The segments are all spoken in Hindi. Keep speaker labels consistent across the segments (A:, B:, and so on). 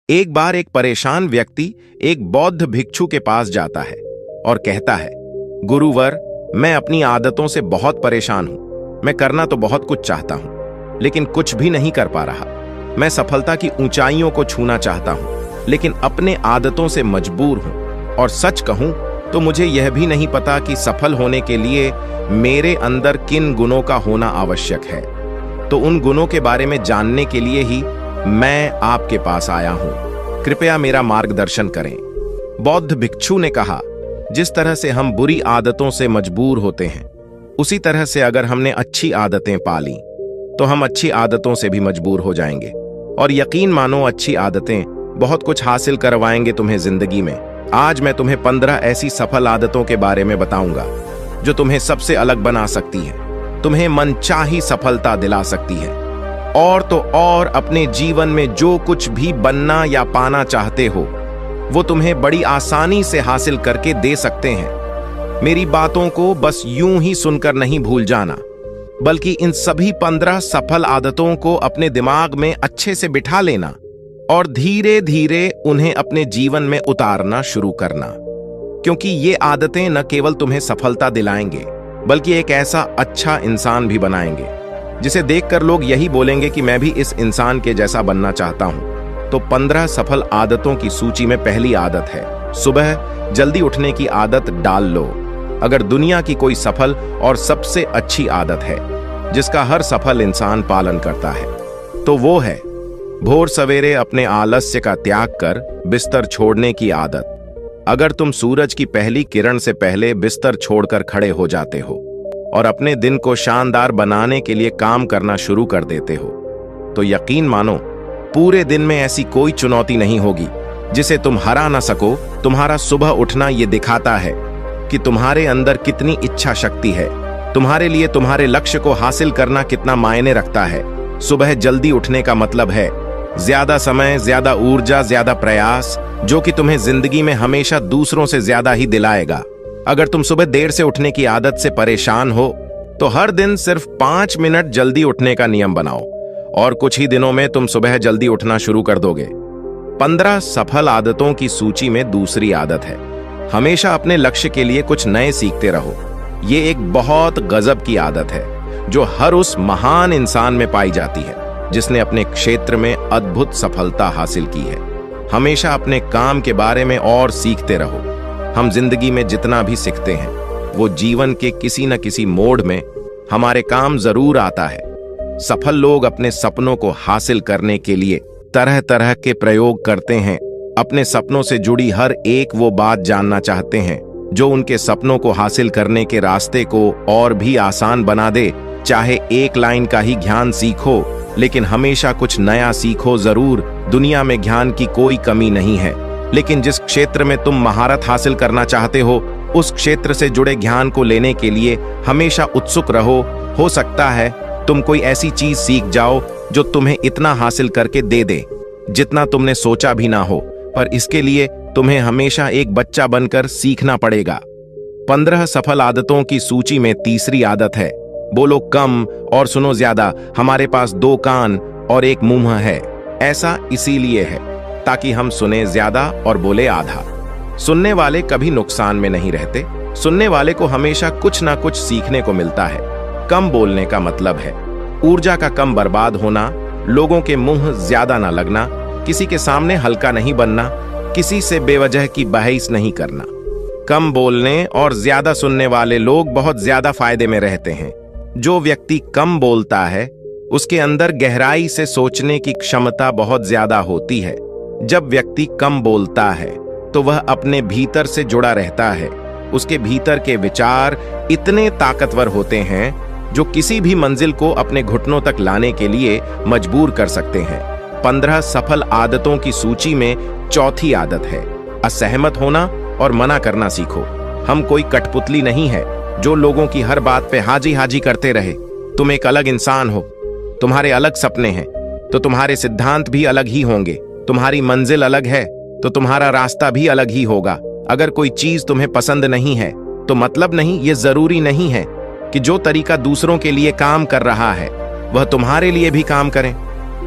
A: एक बार एक परेशान व्यक्ति एक बौद्ध भिक्षु के पास जाता है और कहता है, गुरुवर, मैं अपनी आदतों से बहुत परेशान हूं। मैं करना तो बहुत कुछ चाहता हूं, लेकिन कुछ भी नहीं कर पा रहा। मैं सफलता की ऊंचाइयों को छूना चाहता हूं, लेकिन अपने आदतों से मजबूर हूं। और सच कहूं तो मुझे यह भी नहीं पता कि सफल होने के लिए मेरे अंदर किन गुणों का होना आवश्यक है। तो उन गुणों के बारे में जानने के लिए ही मैं आपके पास आया हूं। कृपया मेरा मार्गदर्शन करें। बौद्ध भिक्षु ने कहा, जिस तरह से हम बुरी आदतों से मजबूर होते हैं, उसी तरह से अगर हमने अच्छी आदतें पाली तो हम अच्छी आदतों से भी मजबूर हो जाएंगे। और यकीन मानो, अच्छी आदतें बहुत कुछ हासिल करवाएंगे तुम्हें जिंदगी में। आज मैं तुम्हें 15 ऐसी सफल आदतों के बारे में बताऊंगा जो तुम्हें सबसे अलग बना सकती है, तुम्हें मनचाही सफलता दिला सकती है, और तो और अपने जीवन में जो कुछ भी बनना या पाना चाहते हो वो तुम्हें बड़ी आसानी से हासिल करके दे सकते हैं। मेरी बातों को बस यूं ही सुनकर नहीं भूल जाना, बल्कि इन सभी 15 सफल आदतों को अपने दिमाग में अच्छे से बिठा लेना और धीरे धीरे उन्हें अपने जीवन में उतारना शुरू करना। क्योंकि ये आदतें न केवल तुम्हें सफलता दिलाएंगे, बल्कि एक ऐसा अच्छा इंसान भी बनाएंगे जिसे देखकर लोग यही बोलेंगे कि मैं भी इस इंसान के जैसा बनना चाहता हूं। तो 15 सफल आदतों की सूची में पहली आदत है, सुबह जल्दी उठने की आदत डाल लो। अगर दुनिया की कोई सफल और सबसे अच्छी आदत है जिसका हर सफल इंसान पालन करता है, तो वो है भोर सवेरे अपने आलस्य का त्याग कर बिस्तर छोड़ने की आदत। अगर तुम सूरज की पहली किरण से पहले बिस्तर छोड़कर खड़े हो जाते हो और अपने दिन को शानदार बनाने के लिए काम करना शुरू कर देते हो, तो यकीन मानो, पूरे दिन में ऐसी कोई चुनौती नहीं होगी जिसे तुम हरा ना सको। तुम्हारा सुबह उठना ये दिखाता है कि तुम्हारे अंदर कितनी इच्छा शक्ति है, तुम्हारे लिए तुम्हारे लक्ष्य को हासिल करना कितना मायने रखता है। सुबह जल्दी उठने का मतलब है ज्यादा समय, ज्यादा ऊर्जा, ज्यादा प्रयास, जो कि तुम्हें जिंदगी में हमेशा दूसरों से ज्यादा ही दिलाएगा। अगर तुम सुबह देर से उठने की आदत से परेशान हो तो हर दिन सिर्फ 5 मिनट जल्दी उठने का नियम बनाओ और कुछ ही दिनों में तुम सुबह जल्दी उठना शुरू कर दोगे। 15 सफल आदतों की सूची में दूसरी आदत है, हमेशा अपने लक्ष्य के लिए कुछ नए सीखते रहो। ये एक बहुत गजब की आदत है जो हर उस महान इंसान में पाई जाती है जिसने अपने क्षेत्र में अद्भुत सफलता हासिल की है। हमेशा अपने काम के बारे में और सीखते रहो। हम जिंदगी में जितना भी सीखते हैं वो जीवन के किसी न किसी मोड़ में हमारे काम जरूर आता है। सफल लोग अपने सपनों को हासिल करने के लिए तरह तरह के प्रयोग करते हैं। अपने सपनों से जुड़ी हर एक वो बात जानना चाहते हैं जो उनके सपनों को हासिल करने के रास्ते को और भी आसान बना दे। चाहे एक लाइन का ही ज्ञान सीखो, लेकिन हमेशा कुछ नया सीखो जरूर। दुनिया में ज्ञान की कोई कमी नहीं है, लेकिन जिस क्षेत्र में तुम महारत हासिल करना चाहते हो उस क्षेत्र से जुड़े ज्ञान को लेने के लिए हमेशा उत्सुक रहो। हो सकता है तुम कोई ऐसी चीज सीख जाओ जो तुम्हें इतना हासिल करके दे दे जितना तुमने सोचा भी ना हो, पर इसके लिए तुम्हें हमेशा एक बच्चा बनकर सीखना पड़ेगा। 15 सफल आदतों की सूची में तीसरी आदत है, बोलो कम और सुनो ज्यादा। हमारे पास 2 कान और 1 मुंह है। ऐसा इसीलिए है ताकि हम सुने ज्यादा और बोले आधा। सुनने वाले कभी नुकसान में नहीं रहते। सुनने वाले को हमेशा कुछ ना कुछ सीखने को मिलता है। कम बोलने का मतलब है ऊर्जा का कम बर्बाद होना, लोगों के मुंह ज्यादा ना लगना, किसी के सामने हल्का नहीं बनना, किसी से बेवजह की बहस नहीं करना। कम बोलने और ज्यादा सुनने वाले लोग बहुत ज्यादा फायदे में रहते हैं। जो व्यक्ति कम बोलता है उसके अंदर गहराई से सोचने की क्षमता बहुत ज्यादा होती है। जब व्यक्ति कम बोलता है तो वह अपने भीतर से जुड़ा रहता है। उसके भीतर के विचार इतने ताकतवर होते हैं जो किसी भी मंजिल को अपने घुटनों तक लाने के लिए मजबूर कर सकते हैं। 15 सफल आदतों की सूची में चौथी आदत है, असहमत होना और मना करना सीखो। हम कोई कठपुतली नहीं है जो लोगों की हर बात पे हाजी हाजी करते रहे। तुम एक अलग इंसान हो, तुम्हारे अलग सपने हैं, तो तुम्हारे सिद्धांत भी अलग ही होंगे। तुम्हारी मंजिल अलग है तो तुम्हारा रास्ता भी अलग ही होगा। अगर कोई चीज तुम्हें पसंद नहीं है तो मतलब नहीं, ये जरूरी नहीं है कि जो तरीका दूसरों के लिए काम कर रहा है वह तुम्हारे लिए भी काम करें।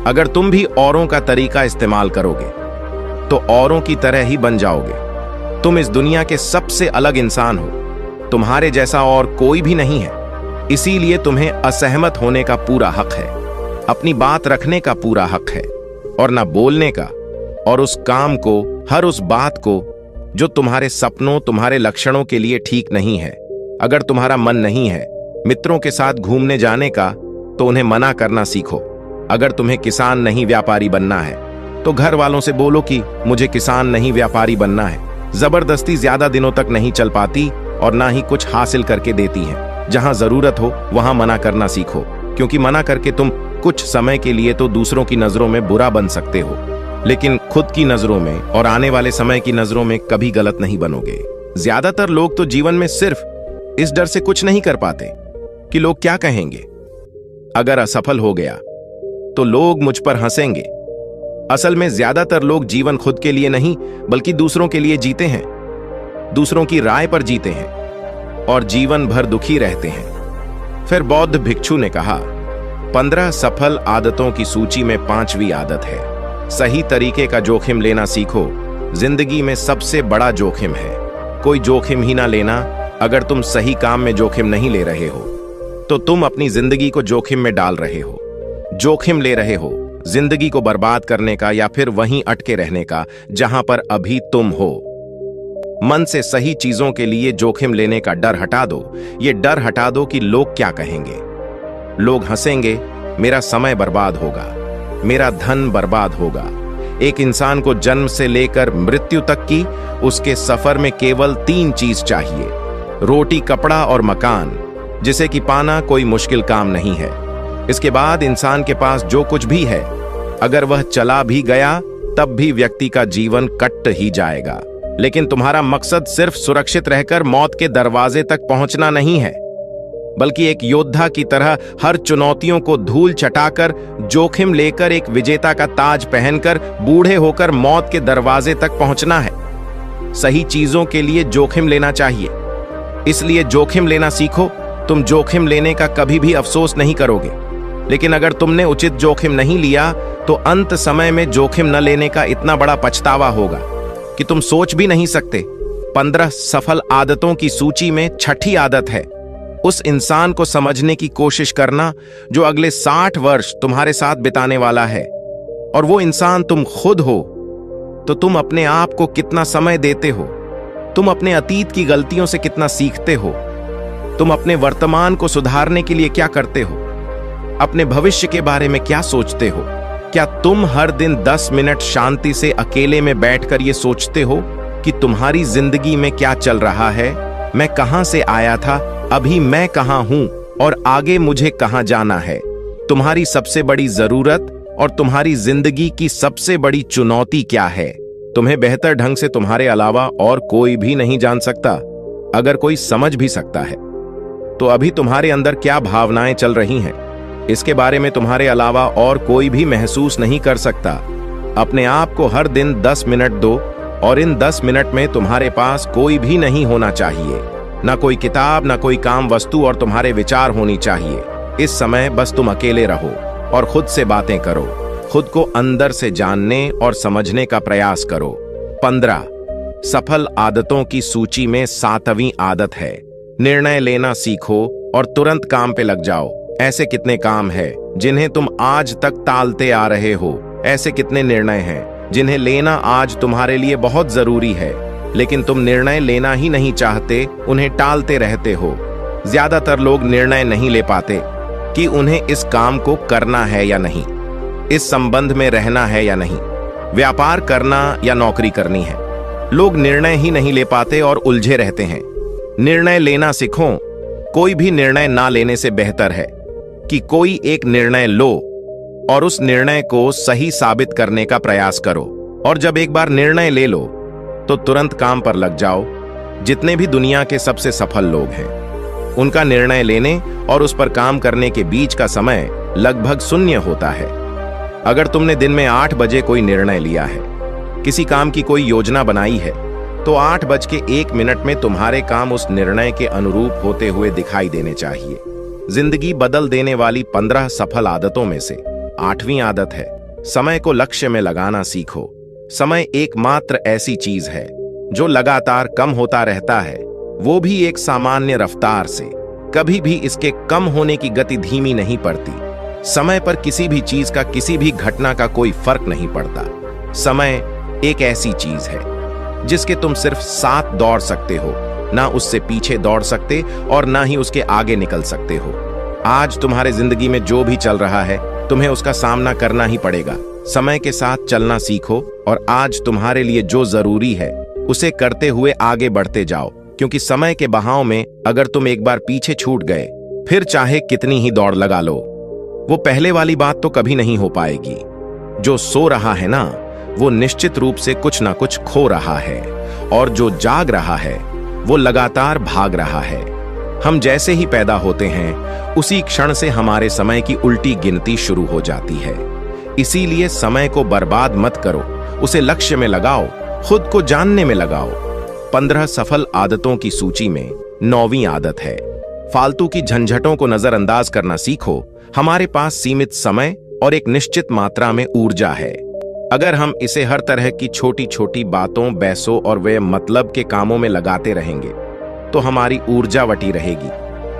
A: अगर तुम भी औरों का तरीका इस्तेमाल करोगे तो औरों की तरह ही बन जाओगे। तुम इस दुनिया के सबसे अलग इंसान हो, तुम्हारे जैसा और कोई भी नहीं है। इसीलिए तुम्हें असहमत होने का पूरा हक है, अपनी बात रखने का पूरा हक है, और ना बोलने का, और उस काम को, हर उस बात को जो तुम्हारे सपनों, तुम्हारे लक्षणों के लिए ठीक नहीं है। अगर तुम्हारा मन नहीं है मित्रों के साथ घूमने जाने का, तो उन्हें मना करना सीखो। अगर तुम्हें किसान नहीं व्यापारी बनना है, तो घर वालों से बोलो कि मुझे किसान नहीं व्यापारी बनना है। जबरदस्ती ज्यादा दिनों तक नहीं चल पाती और ना ही कुछ हासिल करके देती है। जहां जरूरत हो वहां मना करना सीखो, क्योंकि मना करके तुम कुछ समय के लिए तो दूसरों की नजरों में बुरा बन सकते हो, लेकिन खुद की नजरों में और आने वाले समय की नजरों में कभी गलत नहीं बनोगे। ज्यादातर लोग तो जीवन में सिर्फ इस डर से कुछ नहीं कर पाते कि लोग क्या कहेंगे। अगर असफल हो गया तो लोग मुझ पर हंसेंगे। असल में ज्यादातर लोग जीवन खुद के लिए नहीं बल्कि दूसरों के लिए जीते हैं, दूसरों की राय पर जीते हैं और जीवन भर दुखी रहते हैं। फिर बौद्ध भिक्षु ने कहा, 15 सफल आदतों की सूची में 5वीं आदत है, सही तरीके का जोखिम लेना सीखो। जिंदगी में सबसे बड़ा जोखिम है कोई जोखिम ही ना लेना। अगर तुम सही काम में जोखिम नहीं ले रहे हो तो तुम अपनी जिंदगी को जोखिम में डाल रहे हो। जोखिम ले रहे हो जिंदगी को बर्बाद करने का या फिर वहीं अटके रहने का जहां पर अभी तुम हो। मन से सही चीजों के लिए जोखिम लेने का डर हटा दो। ये डर हटा दो कि लोग क्या कहेंगे। लोग हंसेंगे, मेरा समय बर्बाद होगा, मेरा धन बर्बाद होगा। एक इंसान को जन्म से लेकर मृत्यु तक की उसके सफर में केवल 3 चीज चाहिए, रोटी, कपड़ा और मकान, जिसे कि पाना कोई मुश्किल काम नहीं है। इसके बाद इंसान के पास जो कुछ भी है, अगर वह चला भी गया तब भी व्यक्ति का जीवन कट ही जाएगा। लेकिन तुम्हारा मकसद सिर्फ सुरक्षित रहकर मौत के दरवाजे तक पहुंचना नहीं है, बल्कि एक योद्धा की तरह हर चुनौतियों को धूल चटाकर, जोखिम लेकर, एक विजेता का ताज पहनकर, बूढ़े होकर मौत के दरवाजे तक पहुंचना है। सही चीजों के लिए जोखिम लेना चाहिए, इसलिए जोखिम लेना सीखो। तुम जोखिम लेने का कभी भी अफसोस नहीं करोगे। लेकिन अगर तुमने उचित जोखिम नहीं लिया तो अंत समय में जोखिम न लेने का इतना बड़ा पछतावा होगा कि तुम सोच भी नहीं सकते। 15 सफल आदतों की सूची में 6ठी आदत है उस इंसान को समझने की कोशिश करना जो अगले 60 वर्ष तुम्हारे साथ बिताने वाला है, और वो इंसान तुम खुद हो। तो तुम अपने आप को कितना समय देते हो, तुम अपने अतीत की गलतियों से कितना सीखते हो, तुम अपने वर्तमान को सुधारने के लिए क्या करते हो, अपने भविष्य के बारे में क्या सोचते हो। क्या तुम हर दिन 10 मिनट शांति से अकेले में बैठकर ये सोचते हो कि तुम्हारी जिंदगी में क्या चल रहा है, मैं कहां से आया था, अभी मैं कहां हूं और आगे मुझे कहां जाना है। तुम्हारी सबसे बड़ी जरूरत और तुम्हारी जिंदगी की सबसे बड़ी चुनौती क्या है। तुम्हें बेहतर ढंग से तुम्हारे अलावा और कोई भी नहीं जान सकता। अगर कोई समझ भी सकता है तो अभी तुम्हारे अंदर क्या भावनाएं चल रही हैं, इसके बारे में तुम्हारे अलावा और कोई भी महसूस नहीं कर सकता। अपने आप को हर दिन 10 मिनट दो, और इन 10 मिनट में तुम्हारे पास कोई भी नहीं होना चाहिए, ना कोई किताब, ना कोई काम वस्तु, और तुम्हारे विचार होनी चाहिए। इस समय बस तुम अकेले रहो और खुद से बातें करो, खुद को अंदर से जानने और समझने का प्रयास करो। 15 सफल आदतों की सूची में 7वीं आदत है, निर्णय लेना सीखो और तुरंत काम पे लग जाओ। ऐसे कितने काम हैं जिन्हें तुम आज तक टालते आ रहे हो। ऐसे कितने निर्णय हैं जिन्हें लेना आज तुम्हारे लिए बहुत जरूरी है, लेकिन तुम निर्णय लेना ही नहीं चाहते, उन्हें टालते रहते हो। ज्यादातर लोग निर्णय नहीं ले पाते कि उन्हें इस काम को करना है या नहीं, इस संबंध में रहना है या नहीं, व्यापार करना या नौकरी करनी है। लोग निर्णय ही नहीं ले पाते और उलझे रहते हैं। निर्णय लेना सीखो। कोई भी निर्णय ना लेने से बेहतर है कि कोई एक निर्णय लो और उस निर्णय को सही साबित करने का प्रयास करो। और जब एक बार निर्णय ले लो तो तुरंत काम पर लग जाओ। जितने भी दुनिया के सबसे सफल लोग हैं, उनका निर्णय लेने और उस पर काम करने के बीच का समय लगभग शून्य होता है। अगर तुमने दिन में 8 बजे कोई निर्णय लिया है, किसी काम की कोई योजना बनाई है, तो 8:01 में तुम्हारे काम उस निर्णय के अनुरूप होते हुए दिखाई देने चाहिए। जिंदगी बदल देने वाली 15 सफल आदतों में से 8वीं आदत है, समय को लक्ष्य में लगाना सीखो। समय एकमात्र ऐसी चीज है जो लगातार कम होता रहता है, वो भी एक सामान्य रफ्तार से। कभी भी इसके कम होने की गति धीमी नहीं पड़ती। समय पर किसी भी चीज का, किसी भी घटना का कोई फर्क नहीं पड़ता। समय एक ऐसी चीज है जिसके तुम सिर्फ साथ दौड़ सकते हो, ना उससे पीछे दौड़ सकते और ना ही उसके आगे निकल सकते हो। आज तुम्हारे जिंदगी में जो भी चल रहा है, तुम्हें उसका सामना करना ही पड़ेगा। समय के साथ चलना सीखो और आज तुम्हारे लिए जो जरूरी है उसे करते हुए आगे बढ़ते जाओ, क्योंकि समय के बहाव में अगर तुम एक बार पीछे छूट गए, फिर चाहे कितनी ही दौड़ लगा लो, वो पहले वाली बात तो कभी नहीं हो पाएगी। जो सो रहा है ना, वो निश्चित रूप से कुछ ना कुछ खो रहा है, और जो जाग रहा है वो लगातार भाग रहा है। हम जैसे ही पैदा होते हैं, उसी क्षण से हमारे समय की उल्टी गिनती शुरू हो जाती है। इसीलिए समय को बर्बाद मत करो, उसे लक्ष्य में लगाओ, खुद को जानने में लगाओ। 15 सफल आदतों की सूची में 9वीं आदत है, फालतू की झंझटों को नजरअंदाज करना सीखो। हमारे पास सीमित समय और एक निश्चित मात्रा में ऊर्जा है। अगर हम इसे हर तरह की छोटी छोटी बातों, बहसों और वे मतलब के कामों में लगाते रहेंगे, तो हमारी ऊर्जा वटी रहेगी।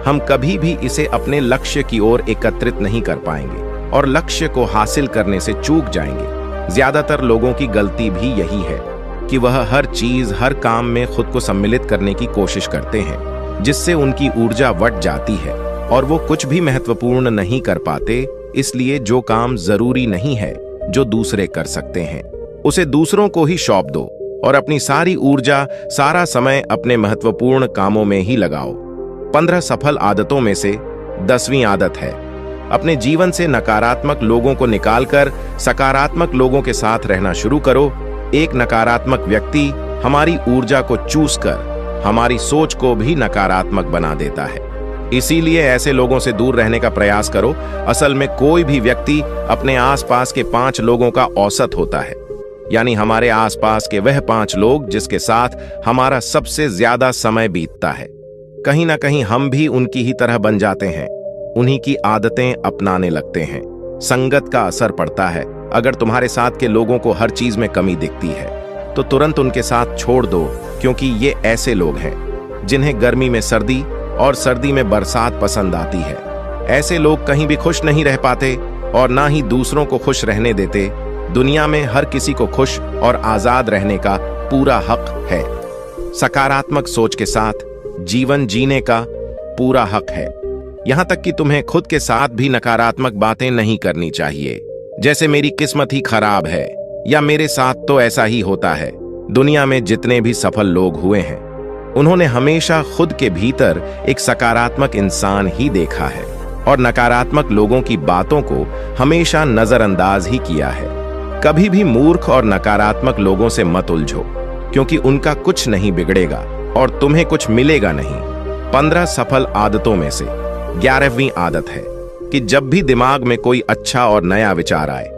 A: हम कभी भी इसे अपने लक्ष्य की ओर एकत्रित नहीं कर पाएंगे और लक्ष्य को हासिल करने से चूक जाएंगे। ज्यादातर लोगों की गलती भी यही है कि वह हर चीज, हर काम में खुद को सम्मिलित करने की कोशिश करते हैं, जिससे उनकी ऊर्जा वट जाती है और वो कुछ भी महत्वपूर्ण नहीं कर पाते। इसलिए जो काम जरूरी नहीं है, जो दूसरे कर सकते हैं, उसे दूसरों को ही सौंप दो और अपनी सारी ऊर्जा, सारा समय अपने महत्वपूर्ण कामों में ही लगाओ। 15 सफल आदतों में से 10वीं आदत है, अपने जीवन से नकारात्मक लोगों को निकालकर सकारात्मक लोगों के साथ रहना शुरू करो। एक नकारात्मक व्यक्ति हमारी ऊर्जा को चूस कर हमारी सोच को भी नकारात्मक बना देता है। इसीलिए ऐसे लोगों से दूर रहने का प्रयास करो। असल में कोई भी व्यक्ति अपने आसपास के 5 लोगों का औसत होता है, यानी हमारे आसपास के वह 5 लोग जिसके साथ हमारा सबसे ज्यादा समय बीतता है। कहीं ना कहीं हम भी उनकी ही तरह बन जाते हैं, उन्हीं की आदतें अपनाने लगते हैं। संगत का असर पड़ता है। अगर तुम्हारे साथ के लोगों को हर चीज में कमी दिखती है, तो तुरंत उनके साथ छोड़ दो, क्योंकि ये ऐसे लोग हैं जिन्हें गर्मी में सर्दी और सर्दी में बरसात पसंद आती है। ऐसे लोग कहीं भी खुश नहीं रह पाते और ना ही दूसरों को खुश रहने देते। दुनिया में हर किसी को खुश और आजाद रहने का पूरा हक है। सकारात्मक सोच के साथ जीवन जीने का पूरा हक है। यहां तक कि तुम्हें खुद के साथ भी नकारात्मक बातें नहीं करनी चाहिए, जैसे मेरी किस्मत ही खराब है या मेरे साथ तो ऐसा ही होता है। दुनिया में जितने भी सफल लोग हुए हैं, उन्होंने हमेशा खुद के भीतर एक सकारात्मक इंसान ही देखा है और नकारात्मक लोगों की बातों को हमेशा नजरअंदाज ही किया है। कभी भी मूर्ख और नकारात्मक लोगों से मत उलझो, क्योंकि उनका कुछ नहीं बिगड़ेगा और तुम्हें कुछ मिलेगा नहीं। 15 सफल आदतों में से 11वीं आदत है कि जब भी दिमाग में कोई अच्छा और नया विचार आए,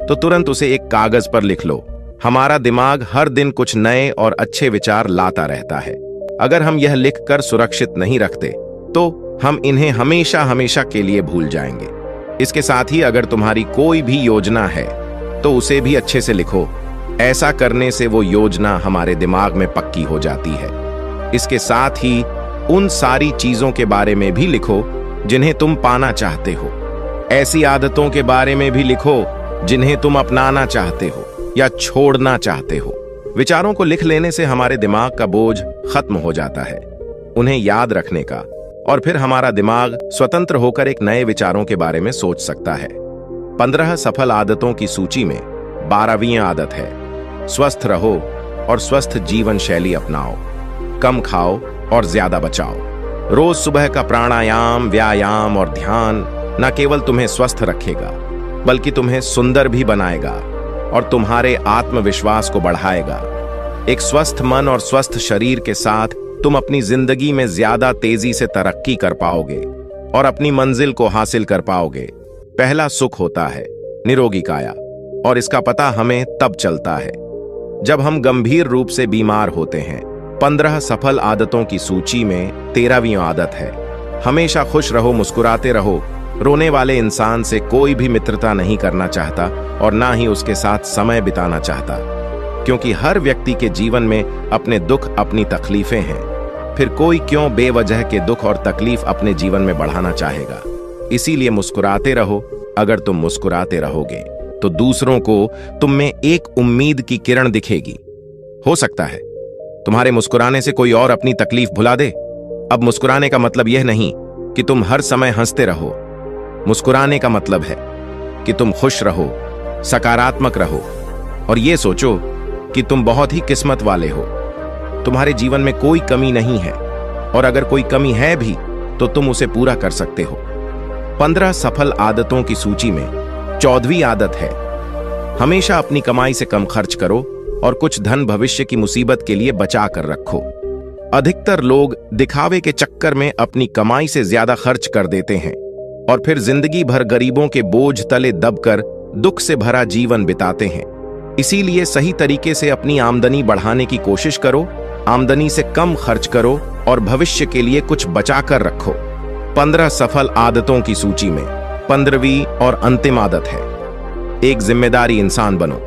A: तो तुरंत उसे एक कागज पर लिख लो। हमारा दिमाग हर दिन कुछ नए और अच्छे विचार लाता रहता है। अगर हम यह लिखकर सुरक्षित नहीं रखते, तो हम इन्हें हमेशा हमेशा के लिए भूल जाएंगे। इसके साथ ही अगर तुम्हारी कोई भी योजना है, तो उसे भी अच्छे से लिखो। ऐसा करने से वो योजना हमारे दिमाग में पक्की हो जाती है। इसके साथ ही उन सारी चीजों के बारे में भी लिखो जिन्हें तुम पाना चाहते हो। ऐसी आदतों के बारे में भी लिखो जिन्हें तुम अपनाना चाहते हो या छोड़ना चाहते हो। विचारों को लिख लेने से हमारे दिमाग का बोझ खत्म हो जाता है, उन्हें याद रखने का, और फिर हमारा दिमाग स्वतंत्र होकर एक नए विचारों के बारे में सोच सकता है। 15 सफल आदतों की सूची में 12वीं आदत है, स्वस्थ रहो और स्वस्थ जीवन शैली अपनाओ। कम खाओ और ज्यादा बचाओ। रोज सुबह का प्राणायाम, व्यायाम और ध्यान न केवल तुम्हें स्वस्थ रखेगा, बल्कि तुम्हें सुंदर भी बनाएगा और तुम्हारे आत्मविश्वास को बढ़ाएगा। एक स्वस्थ मन और स्वस्थ शरीर के साथ तुम अपनी जिंदगी में ज्यादा तेजी से तरक्की कर पाओगे और अपनी मंजिल को हासिल कर पाओगे। पहला सुख होता है निरोगी काया, और इसका पता हमें तब चलता है जब हम गंभीर रूप से बीमार होते हैं। 15 सफल आदतों की सूची में 13वीं आदत है, हमेशा खुश रहो, मुस्कुराते रहो। रोने वाले इंसान से कोई भी मित्रता नहीं करना चाहता और ना ही उसके साथ समय बिताना चाहता। क्योंकि हर व्यक्ति के जीवन में अपने दुख, अपनी तकलीफें हैं। फिर कोई क्यों बेवजह के दुख और तकलीफ अपने जीवन में बढ़ाना चाहेगा। इसीलिए मुस्कुराते रहो। अगर तुम मुस्कुराते रहोगे तो दूसरों को तुम में एक उम्मीद की किरण दिखेगी। हो सकता है तुम्हारे मुस्कुराने से कोई और अपनी तकलीफ भुला दे। अब मुस्कुराने का मतलब यह नहीं कि तुम हर समय हंसते रहो। मुस्कुराने का मतलब है कि तुम खुश रहो, सकारात्मक रहो और यह सोचो कि तुम बहुत ही किस्मत वाले हो। तुम्हारे जीवन में कोई कमी नहीं है और अगर कोई कमी है भी तो तुम उसे पूरा कर सकते हो। 15 सफल आदतों की सूची में 14वीं आदत है, हमेशा अपनी कमाई से कम खर्च करो और कुछ धन भविष्य की मुसीबत के लिए बचा कर रखो। अधिकतर लोग दिखावे के चक्कर में अपनी कमाई से ज्यादा खर्च कर देते हैं और फिर जिंदगी भर गरीबों के बोझ तले दबकर दुख से भरा जीवन बिताते हैं। इसीलिए सही तरीके से अपनी आमदनी बढ़ाने की कोशिश करो, आमदनी से कम खर्च करो और भविष्य के लिए कुछ बचा कर रखो। 15 सफल आदतों की सूची में 15वीं और अंतिम आदत है, एक जिम्मेदारी इंसान बनो।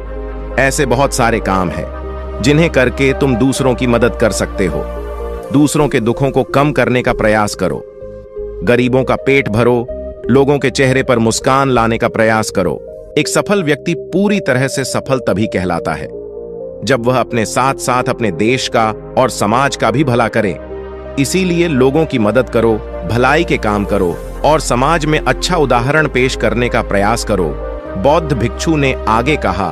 A: ऐसे बहुत सारे काम हैं जिन्हें करके तुम दूसरों की मदद कर सकते हो। दूसरों के दुखों को कम करने का प्रयास करो, गरीबों का पेट भरो, लोगों के चेहरे पर मुस्कान लाने का प्रयास करो। एक सफल व्यक्ति पूरी तरह से सफल तभी कहलाता है जब वह अपने साथ साथ अपने देश का और समाज का भी भला करे। इसीलिए लोगों की मदद करो, भलाई के काम करो और समाज में अच्छा उदाहरण पेश करने का प्रयास करो। बौद्ध भिक्षु ने आगे कहा,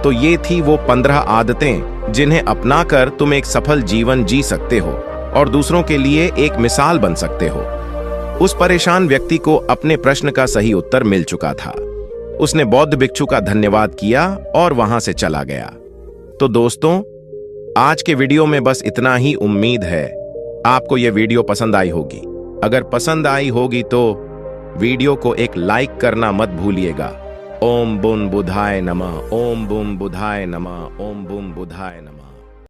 A: तो ये थी वो 15 आदतें जिन्हें अपनाकर तुम एक सफल जीवन जी सकते हो और दूसरों के लिए एक मिसाल बन सकते हो। उस परेशान व्यक्ति को अपने प्रश्न का सही उत्तर मिल चुका था। उसने बौद्ध भिक्षु का धन्यवाद किया और वहां से चला गया। तो दोस्तों, आज के वीडियो में बस इतना ही। उम्मीद है आपको यह वीडियो पसंद आई होगी। अगर पसंद आई होगी तो वीडियो को एक लाइक करना मत भूलिएगा। ओम बुन बुधाय नमः, ओम बुम बुधाय नमः, ओम बुम बुधाय नमः।